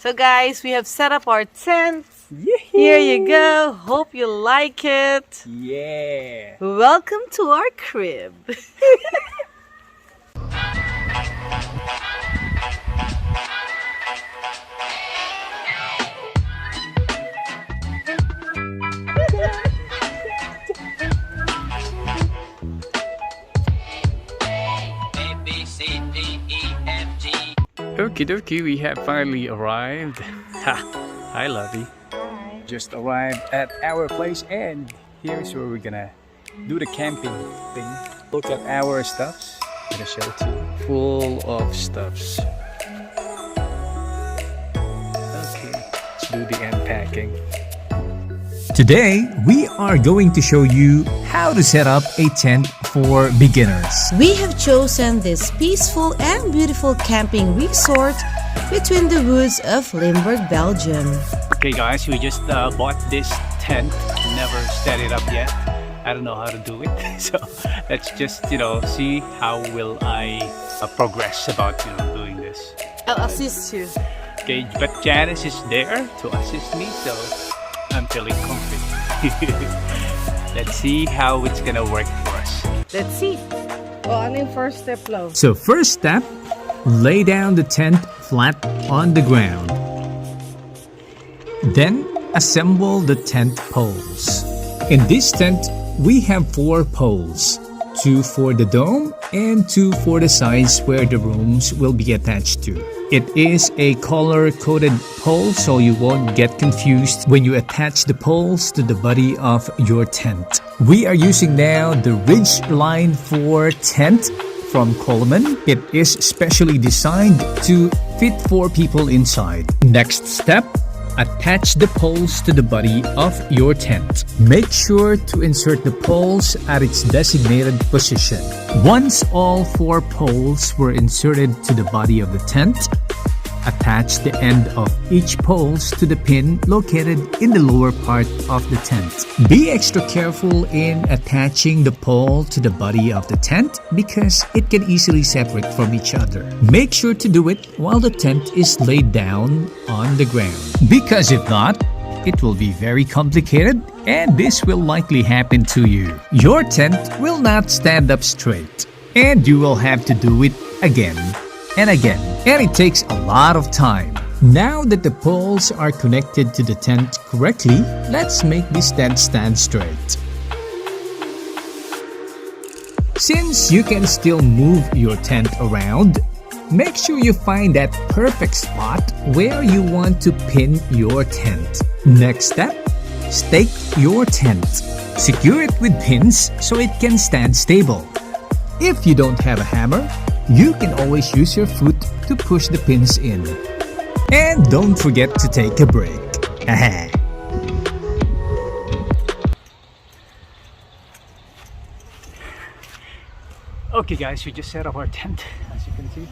So guys, we have set up our tent. Yee-hee. Here you go. Hope you like it. Yeah. Welcome to our crib. Okie dokie, we have finally arrived. Ha! Hi, Lovey. Hi. Just arrived at our place, and here's where we're gonna do the camping thing. Look at our stuffs. I'm gonna show it to you. Full of stuffs. Okay, let's do the unpacking. Today, we are going to show you how to set up a tent for beginners. We have chosen this peaceful and beautiful camping resort between the woods of Limburg, Belgium. Okay guys, we just bought this tent. Never set it up yet. I don't know how to do it. So let's just, see how will I progress about, doing this. I'll assist you. Okay, but Janice is there to assist me, so I'm feeling confident. Let's see how it's gonna work for us. Let's see. Ano yung first step, love? So first step, lay down the tent flat on the ground. Then assemble the tent poles. In this tent, we have 4 poles. 2 for the dome and 2 for the sides where the rooms will be attached to. It is a color-coded pole so you won't get confused when you attach the poles to the body of your tent. We are using now the Ridgeline 4 tent from Coleman. It is specially designed to fit 4 people inside. Next step, attach the poles to the body of your tent. Make sure to insert the poles at its designated position. Once all 4 poles were inserted to the body of the tent, attach the end of each poles to the pin located in the lower part of the tent. Be extra careful in attaching the pole to the body of the tent because it can easily separate from each other. Make sure to do it while the tent is laid down on the ground, because if not, it will be very complicated and this will likely happen to you. Your tent will not stand up straight and you will have to do it again and again, and it takes a lot of time. Now that the poles are connected to the tent correctly, let's make this tent stand straight. Since you can still move your tent around, make sure you find that perfect spot where you want to pin your tent. Next step, stake your tent. Secure it with pins so it can stand stable. If you don't have a hammer, you can always use your foot to push the pins in. And don't forget to take a break. Okay guys, we just set up our tent, as you can see.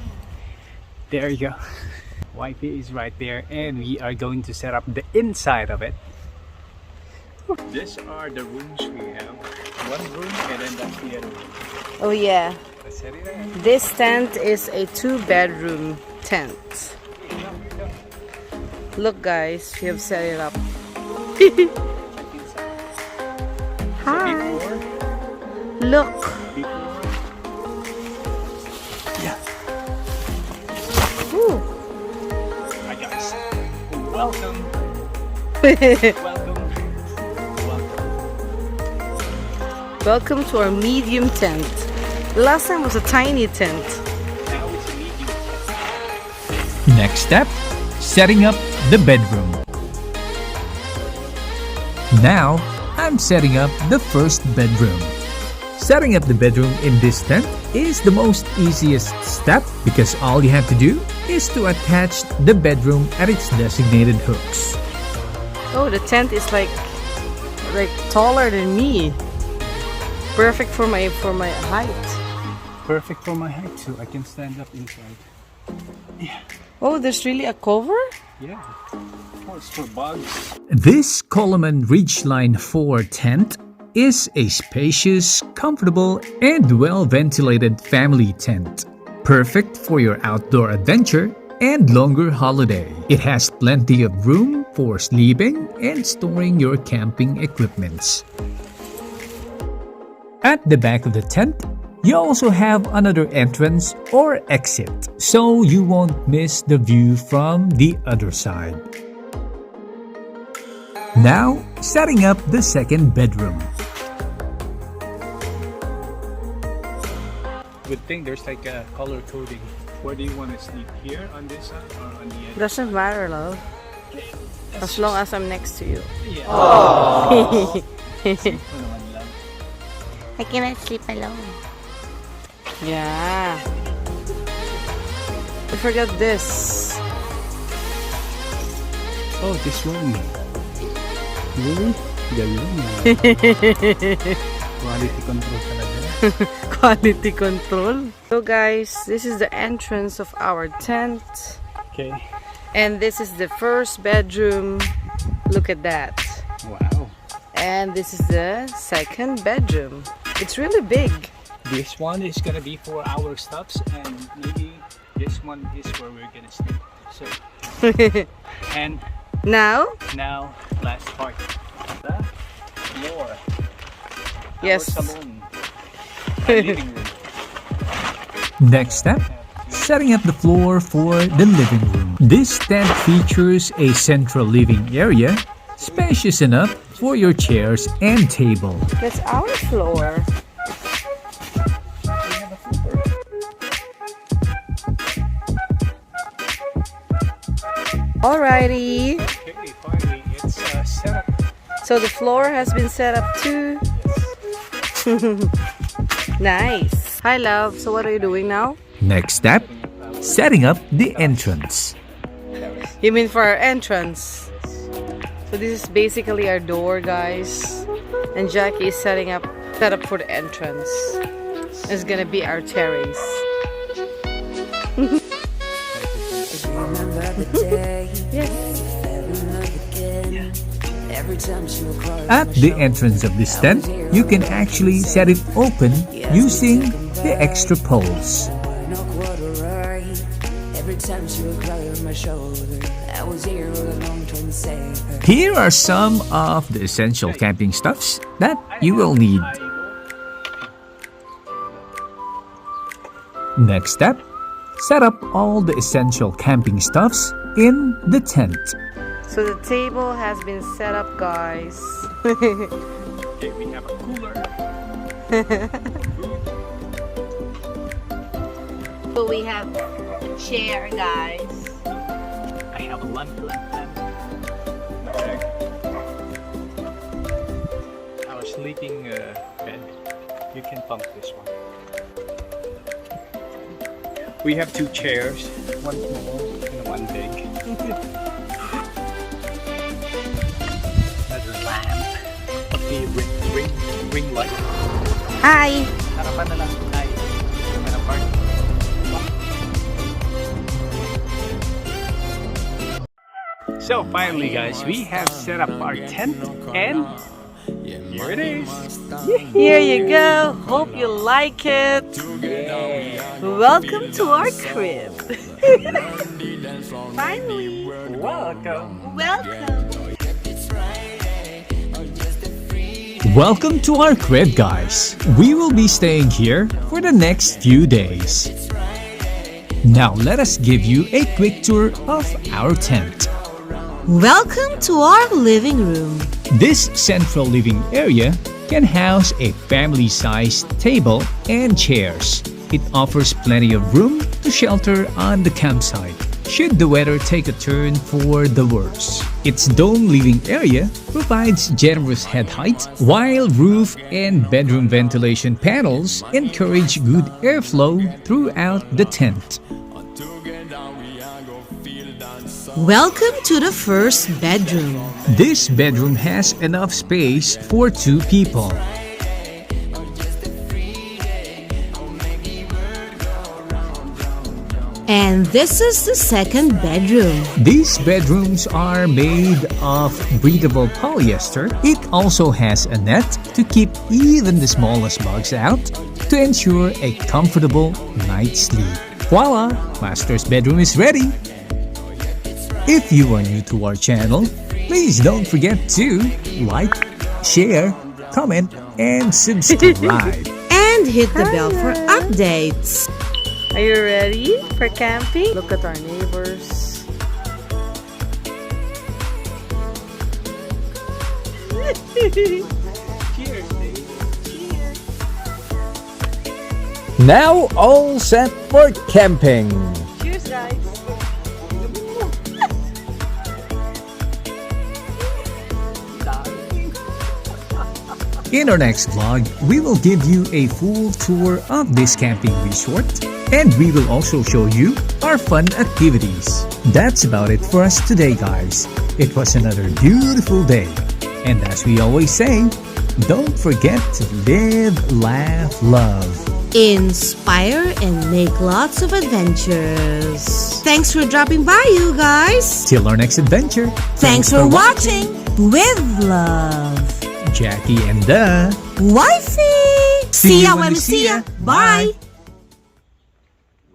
There you go. Wifey is right there, and we are going to set up the inside of it. These are the rooms we have. One room and then that's the other room. Oh yeah. Let's set it up. This tent is a 2-bedroom tent. Look guys, we have set it up. Hi. Look. Yeah. Ooh. Hi guys. Welcome. Welcome. Welcome to our medium tent. Last time was a tiny tent. Now it's a medium. Next step, setting up the bedroom. Now, I'm setting up the first bedroom. Setting up the bedroom in this tent is the most easiest step because all you have to do is to attach the bedroom at its designated hooks. Oh, the tent is like taller than me. Perfect for my height. Perfect for my height too. I can stand up inside. Yeah. Oh, there's really a cover? Yeah. Oh, it's for bugs. This Coleman Ridgeline 4 tent is a spacious, comfortable, and well-ventilated family tent. Perfect for your outdoor adventure and longer holiday. It has plenty of room for sleeping and storing your camping equipments. At the back of the tent, you also have another entrance or exit, so you won't miss the view from the other side. Now, setting up the second bedroom. Good thing there's like a color coding. Where do you want to sleep? Here on this side or on the edge? Doesn't matter, love. As long as I'm next to you. Yeah. I cannot sleep alone. Yeah. I forgot this. Oh, this one. Really? Quality control talaga. Quality control. So guys, this is the entrance of our tent. Okay. And this is the first bedroom. Look at that. Wow. And this is the second bedroom. It's really big. This one is gonna be for our stuffs, and maybe this one is where we're gonna sleep. So, and Now, last part, the floor. yes. Our salon, our living room. Next step, setting up the floor for the living room. This tent features a central living area, spacious enough for your chairs and table. That's our floor. Alrighty. Okay, finally it's set up. So the floor has been set up too. Nice. Hi love, so what are you doing now? Next step, setting up the entrance. You mean for our entrance? So this is basically our door, guys. And Jackie is set up for the entrance. It's gonna be our terrace. At the entrance of this tent, you can actually set it open using the extra poles. Here are some of the essential camping stuffs that you will need. Next step, set up all the essential camping stuffs in the tent. So the table has been set up, guys. Okay, we have a cooler. So we have chair, guys. I have a lamp. Our sleeping bed. You can pump this one. We have two chairs, one small and one big. Another lamp. Okay, ring light. Hi! Harapan na lang tayo. Harapan park. So finally guys, we have set up our tent and here it is. Here you go. Hope you like it. Welcome to our crib. Finally! Welcome. Welcome! Welcome to our crib, guys. We will be staying here for the next few days. Now let us give you a quick tour of our tent. Welcome to our living room. This central living area can house a family-sized table and chairs. It offers plenty of room to shelter on the campsite should the weather take a turn for the worse. Its dome living area provides generous head height, while roof and bedroom ventilation panels encourage good airflow throughout the tent. Welcome to the first bedroom. This bedroom has enough space for 2 people. And this is the second bedroom. These bedrooms are made of breathable polyester. It also has a net to keep even the smallest bugs out to ensure a comfortable night's sleep. Voila! Master's bedroom is ready! If you are new to our channel, please don't forget to like, share, comment, and subscribe. And hit the bell for updates. Are you ready for camping? Look at our neighbors. Now all set for camping. Cheers, guys. In our next vlog, we will give you a full tour of this camping resort, and we will also show you our fun activities. That's about it for us today, guys. It was another beautiful day. And as we always say, don't forget to live, laugh, love. Inspire and make lots of adventures. Thanks for dropping by, you guys. Till our next adventure. Thanks for watching. With love, Jackie and the Wifey. See ya when we see ya. Bye.